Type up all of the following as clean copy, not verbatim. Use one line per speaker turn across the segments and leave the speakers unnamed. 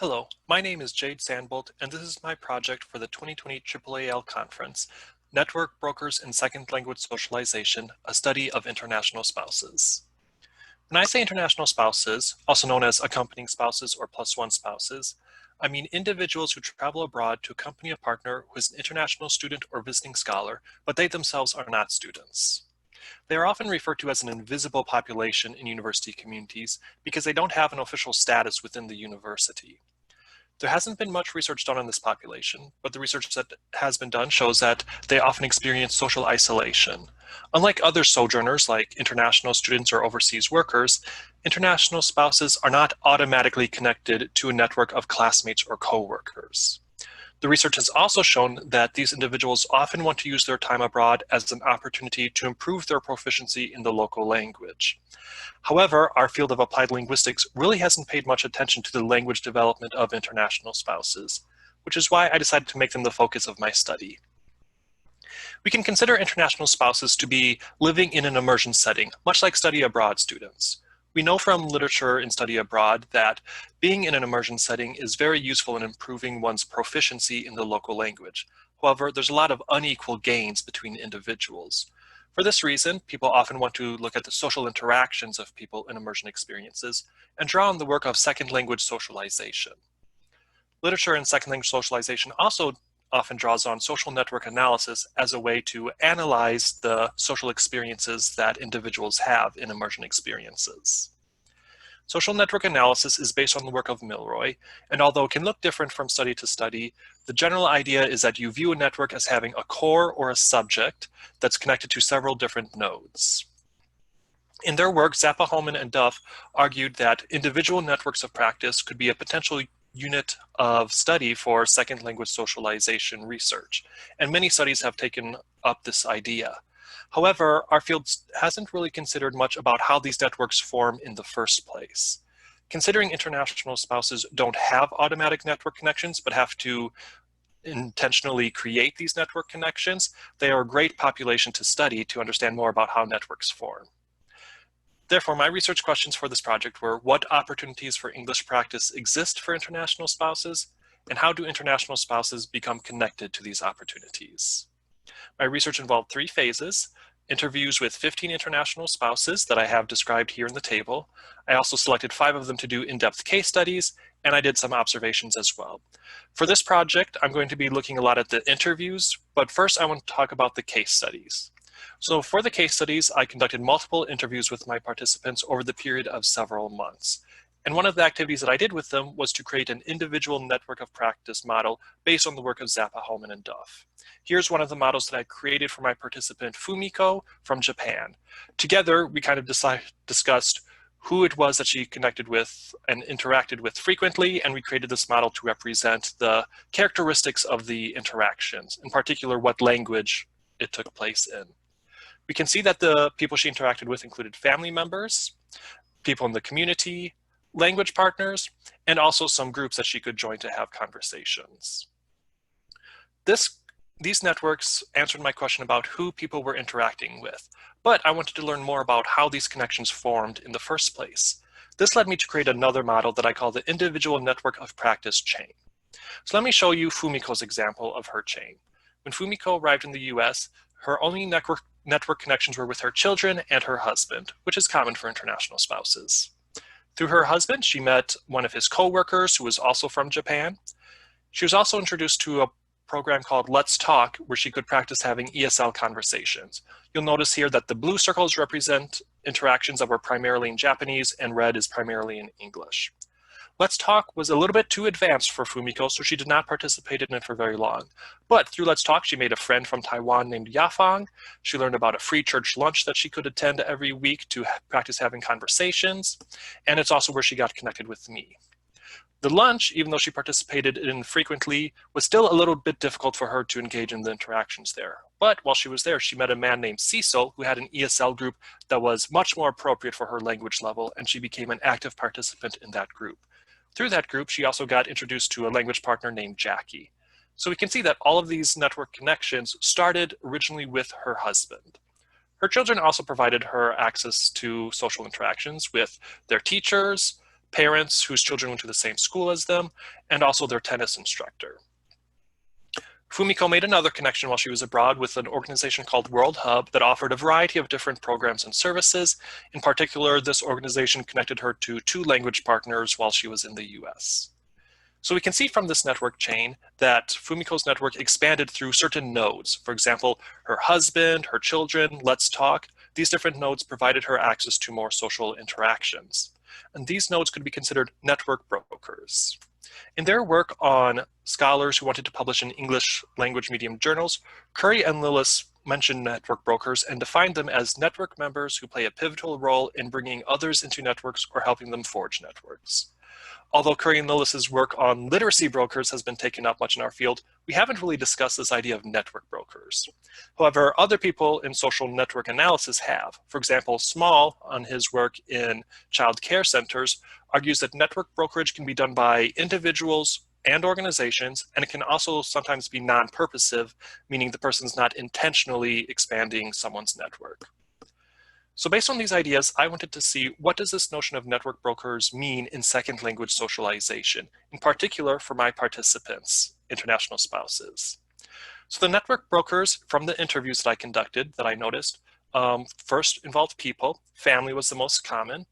Hello, my name is Jade Sandbulte, and this is my project for the 2020 AAAL conference, Network Brokers in Second Language Socialization, a study of international spouses. When I say international spouses, also known as accompanying spouses or +1 spouses, I mean individuals who travel abroad to accompany a partner who is an international student or visiting scholar, but they themselves are not students. They are often referred to as an invisible population in university communities because they don't have an official status within the university. There hasn't been much research done on this population, but the research that has been done shows that they often experience social isolation. Unlike other sojourners like international students or overseas workers, international spouses are not automatically connected to a network of classmates or coworkers. The research has also shown that these individuals often want to use their time abroad as an opportunity to improve their proficiency in the local language. However, our field of applied linguistics really hasn't paid much attention to the language development of international spouses, which is why I decided to make them the focus of my study. We can consider international spouses to be living in an immersion setting, much like study abroad students. We know from literature in study abroad that being in an immersion setting is very useful in improving one's proficiency in the local language. However, there's a lot of unequal gains between individuals. For this reason, people often want to look at the social interactions of people in immersion experiences and draw on the work of second language socialization. Literature in second language socialization also often draws on social network analysis as a way to analyze the social experiences that individuals have in immersion experiences. Social network analysis is based on the work of Milroy, and although it can look different from study to study, the general idea is that you view a network as having a core or a subject that's connected to several different nodes. In their work, Zappa, Holman, and Duff argued that individual networks of practice could be a potential unit of study for second language socialization research, and many studies have taken up this idea. However, our field hasn't really considered much about how these networks form in the first place. Considering international spouses don't have automatic network connections, but have to intentionally create these network connections, they are a great population to study to understand more about how networks form. Therefore, my research questions for this project were: what opportunities for English practice exist for international spouses, and how do international spouses become connected to these opportunities? My research involved 3 phases: interviews with 15 international spouses that I have described here in the table. I also selected 5 of them to do in-depth case studies, and I did some observations as well. For this project, I'm going to be looking a lot at the interviews, but first I want to talk about the case studies. So for the case studies, I conducted multiple interviews with my participants over the period of several months. And one of the activities that I did with them was to create an individual network of practice model based on the work of Zappa, Holman, and Duff. Here's one of the models that I created for my participant Fumiko from Japan. Together, we kind of discussed who it was that she connected with and interacted with frequently, and we created this model to represent the characteristics of the interactions, in particular what language it took place in. We can see that the people she interacted with included family members, people in the community, language partners, and also some groups that she could join to have conversations. These networks answered my question about who people were interacting with, but I wanted to learn more about how these connections formed in the first place. This led me to create another model that I call the individual network of practice chain. So let me show you Fumiko's example of her chain. When Fumiko arrived in the US, her only network connections were with her children and her husband, which is common for international spouses. Through her husband, she met one of his co-workers who was also from Japan. She was also introduced to a program called Let's Talk, where she could practice having ESL conversations. You'll notice here that the blue circles represent interactions that were primarily in Japanese, and red is primarily in English. Let's Talk was a little bit too advanced for Fumiko, so she did not participate in it for very long. But through Let's Talk, she made a friend from Taiwan named Yafang. She learned about a free church lunch that she could attend every week to practice having conversations. And it's also where she got connected with me. The lunch, even though she participated in frequently, was still a little bit difficult for her to engage in the interactions there. But while she was there, she met a man named Cecil who had an ESL group that was much more appropriate for her language level, and she became an active participant in that group. Through that group, she also got introduced to a language partner named Jackie. So we can see that all of these network connections started originally with her husband. Her children also provided her access to social interactions with their teachers, parents whose children went to the same school as them, and also their tennis instructor. Fumiko made another connection while she was abroad with an organization called World Hub that offered a variety of different programs and services. In particular, this organization connected her to 2 language partners while she was in the US. So we can see from this network chain that Fumiko's network expanded through certain nodes. For example, her husband, her children, Let's Talk. These different nodes provided her access to more social interactions. And these nodes could be considered network brokers. In their work on scholars who wanted to publish in English language medium journals, Curry and Lillis mentioned network brokers and defined them as network members who play a pivotal role in bringing others into networks or helping them forge networks. Although Curry and Lillis's work on literacy brokers has been taken up much in our field, we haven't really discussed this idea of network brokers. However, other people in social network analysis have. For example, Small, on his work in child care centers, argues that network brokerage can be done by individuals and organizations, and it can also sometimes be non-purposive, meaning the person's not intentionally expanding someone's network. So based on these ideas, I wanted to see what does this notion of network brokers mean in second language socialization, in particular for my participants, international spouses. So the network brokers from the interviews that I conducted that I noticed first involved people. Family was the most common.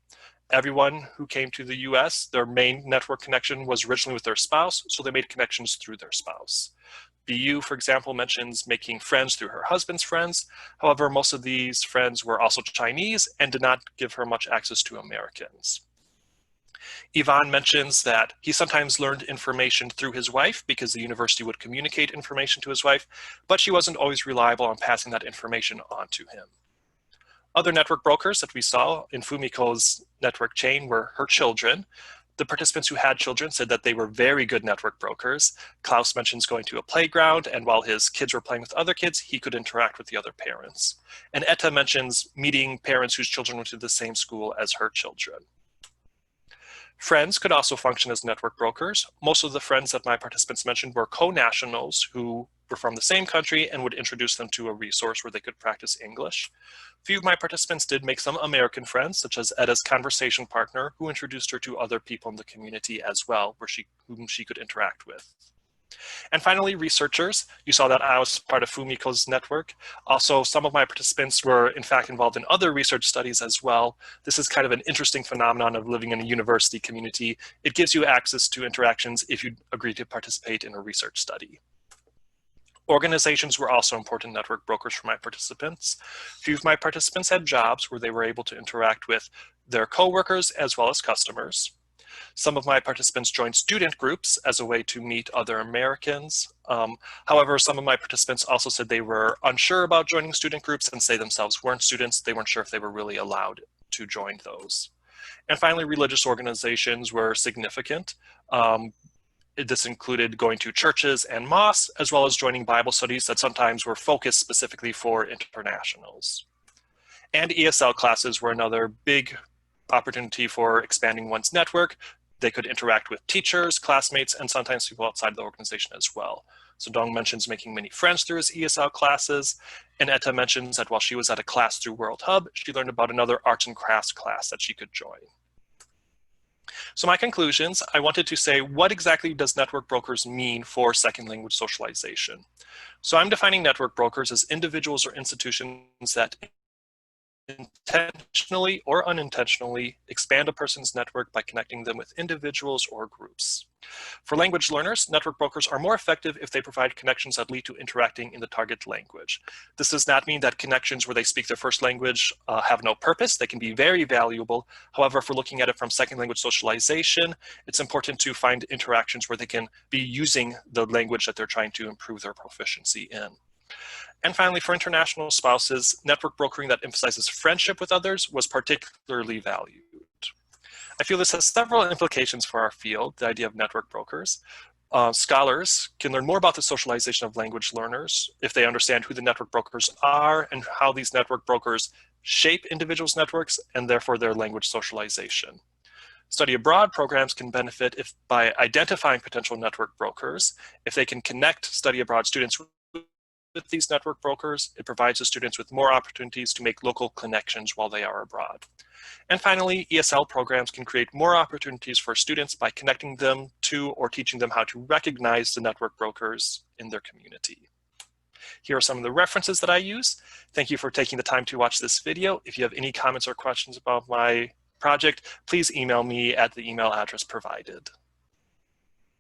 Everyone who came to the US, their main network connection was originally with their spouse, so they made connections through their spouse. BU, for example, mentions making friends through her husband's friends. However, most of these friends were also Chinese and did not give her much access to Americans. Ivan mentions that he sometimes learned information through his wife because the university would communicate information to his wife, but she wasn't always reliable on passing that information on to him. Other network brokers that we saw in Fumiko's network chain were her children. The participants who had children said that they were very good network brokers. Klaus mentions going to a playground, and while his kids were playing with other kids, he could interact with the other parents. And Etta mentions meeting parents whose children went to the same school as her children. Friends could also function as network brokers. Most of the friends that my participants mentioned were co-nationals who were from the same country and would introduce them to a resource where they could practice English. A few of my participants did make some American friends, such as Etta's conversation partner, who introduced her to other people in the community as well, whom she could interact with. And finally, researchers. You saw that I was part of Fumiko's network. Also, some of my participants were in fact involved in other research studies as well. This is kind of an interesting phenomenon of living in a university community. It gives you access to interactions if you agree to participate in a research study. Organizations were also important network brokers for my participants. A few of my participants had jobs where they were able to interact with their coworkers as well as customers. Some of my participants joined student groups as a way to meet other Americans. However, some of my participants also said they were unsure about joining student groups and say themselves weren't students. They weren't sure if they were really allowed to join those. And finally, religious organizations were significant. This included going to churches and mosques, as well as joining Bible studies that sometimes were focused specifically for internationals. And ESL classes were another big opportunity for expanding one's network. They could interact with teachers, classmates, and sometimes people outside the organization as well. So Dong mentions making many friends through his ESL classes, and Etta mentions that while she was at a class through World Hub, she learned about another arts and crafts class that she could join. So my conclusions, I wanted to say, what exactly does network brokers mean for second language socialization? So I'm defining network brokers as individuals or institutions that intentionally or unintentionally expand a person's network by connecting them with individuals or groups. For language learners, network brokers are more effective if they provide connections that lead to interacting in the target language. This does not mean that connections where they speak their first language have no purpose. They can be very valuable. However, if we're looking at it from second language socialization, it's important to find interactions where they can be using the language that they're trying to improve their proficiency in. And finally, for international spouses, network brokering that emphasizes friendship with others was particularly valued. I feel this has several implications for our field, the idea of network brokers. Scholars can learn more about the socialization of language learners if they understand who the network brokers are and how these network brokers shape individuals' networks and therefore their language socialization. Study abroad programs can benefit by identifying potential network brokers, if they can connect study abroad students with these network brokers, it provides the students with more opportunities to make local connections while they are abroad. And finally, ESL programs can create more opportunities for students by connecting them to or teaching them how to recognize the network brokers in their community. Here are some of the references that I use. Thank you for taking the time to watch this video. If you have any comments or questions about my project, please email me at the email address provided.